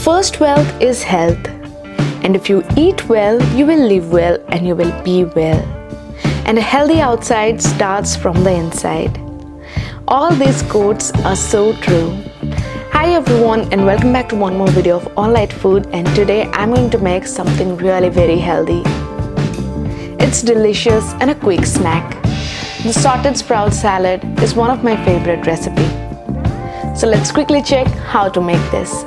first wealth is health. And if you eat well, you will live well and you will be well. And a healthy outside starts from the inside. All these quotes are so true. Hi everyone, and welcome back to one more video of All Lite Food, and today I'm going to make something really very healthy. It's delicious and a quick snack. The sauteed sprout salad is one of my favorite recipes. So let's quickly check how to make this.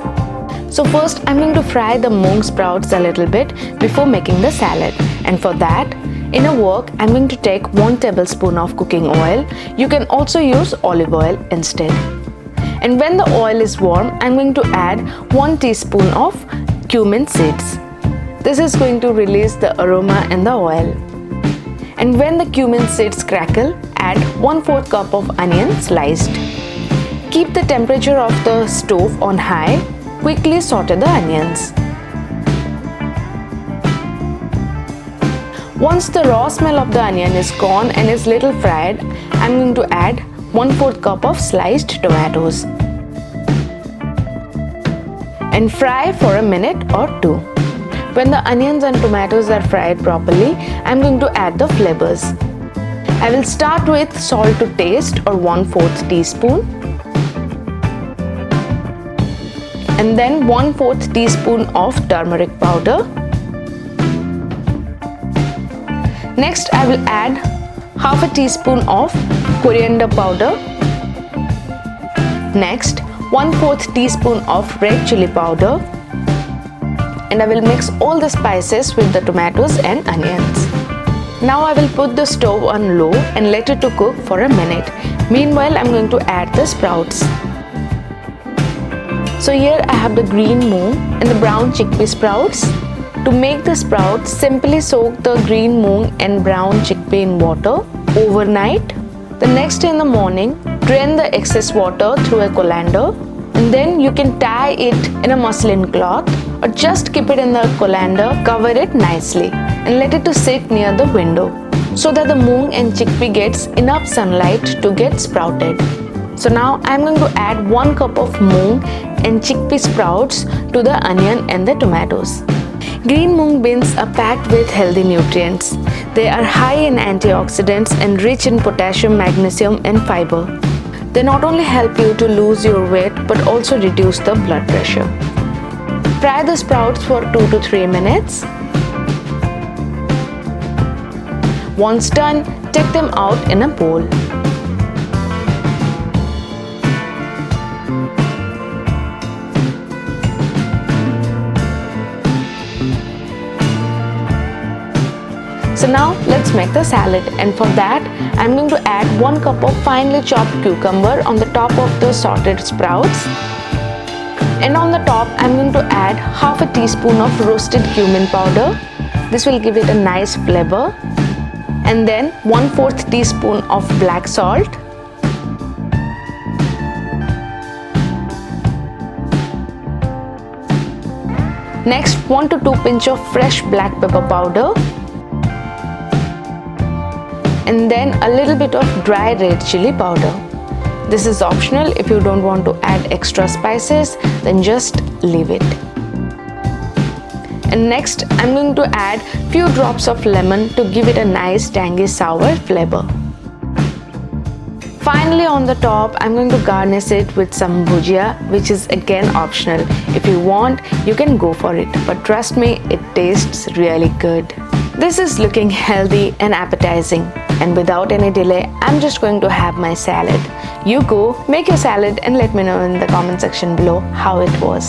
So first I'm going to fry the moong sprouts a little bit before making the salad, and for that in a wok I'm going to take 1 tablespoon of cooking oil. You can also use olive oil instead. And when the oil is warm, I'm going to add 1 teaspoon of cumin seeds. This is going to release the aroma in the oil. And when the cumin seeds crackle, add 1/4 cup of onion sliced. Keep the temperature of the stove on high. Quickly saute the onions. Once the raw smell of the onion is gone and is little fried, I'm going to add 1/4 cup of sliced tomatoes and fry for a minute or two. When the onions and tomatoes are fried properly, I'm going to add the flavors. I will start with salt to taste, or 1/4 teaspoon, and then 1/4 teaspoon of turmeric powder. Next I will add half a teaspoon of coriander powder. Next 1/4 teaspoon of red chili powder, and I will mix all the spices with the tomatoes and onions. Now I will put the stove on low and let it to cook for a minute. Meanwhile I'm going to add the sprouts. So here I have the green moong and the brown chickpea sprouts. To make the sprouts, simply soak the green moong and brown chickpea in water overnight. The next day in the morning, drain the excess water through a colander, and then you can tie it in a muslin cloth, or just keep it in the colander, cover it nicely and let it to sit near the window so that the moong and chickpea gets enough sunlight to get sprouted. So now I'm going to add 1 cup of moong and chickpea sprouts to the onion and the tomatoes. Green moong beans are packed with healthy nutrients. They are high in antioxidants and rich in potassium, magnesium and fiber. They not only help you to lose your weight but also reduce the blood pressure. Fry the sprouts for 2 to 3 minutes. Once done, take them out in a bowl. So now let's make the salad, and for that I'm going to add 1 cup of finely chopped cucumber on the top of the sauteed sprouts, and on the top I'm going to add half a teaspoon of roasted cumin powder. This will give it a nice flavor. And then 1/4 teaspoon of black salt, next 1 to 2 pinch of fresh black pepper powder, and then a little bit of dry red chili powder. This is optional. If you don't want to add extra spices, then just leave it. And next I'm going to add few drops of lemon to give it a nice tangy sour flavor. Finally on the top I'm going to garnish it with some bhujia, which is again optional. If you want, you can go for it, but trust me, it tastes really good. This is looking healthy and appetizing, and without any delay I'm just going to have my salad. You go make your salad and let me know in the comment section below how it was.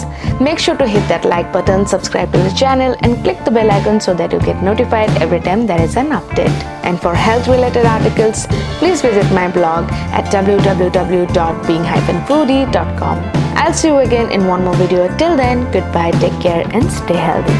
Make sure to hit that like button, subscribe to the channel and click the bell icon so that you get notified every time there is an update. And for health related articles, please visit my blog at www.being-foodie.com. I'll see you again in one more video. Till then, goodbye, take care and stay healthy.